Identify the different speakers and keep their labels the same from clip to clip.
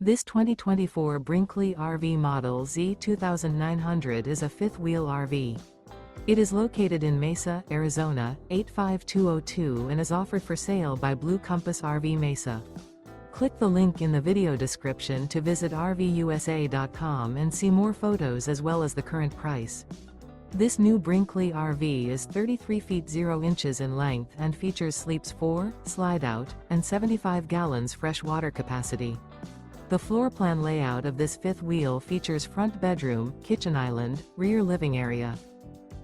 Speaker 1: This 2024 Brinkley RV Model Z 2900 is a fifth-wheel RV. It is located in Mesa, Arizona, 85202 and is offered for sale by Blue Compass RV Mesa. Click the link in the video description to visit RVUSA.com and see more photos as well as the current price. This new Brinkley RV is 33 feet 0 inches in length and features sleeps 4, slide-out, and 75 gallons fresh water capacity. The floor plan layout of this fifth wheel features front bedroom, kitchen island, rear living area.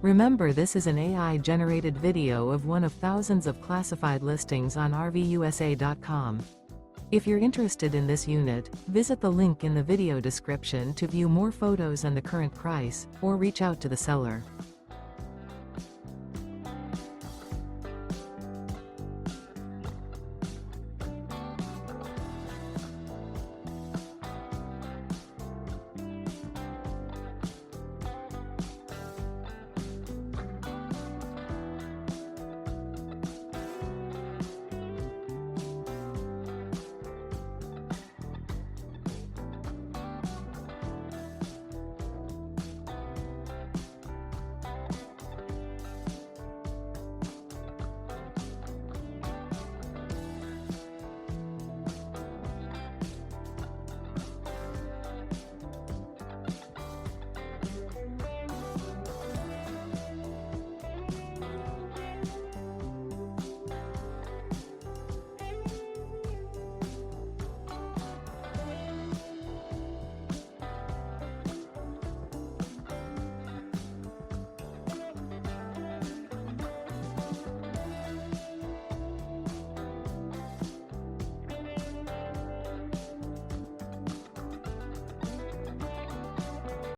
Speaker 1: Remember, this is an AI-generated video of one of thousands of classified listings on RVUSA.com. If you're interested in this unit, visit the link in the video description to view more photos and the current price, or reach out to the seller.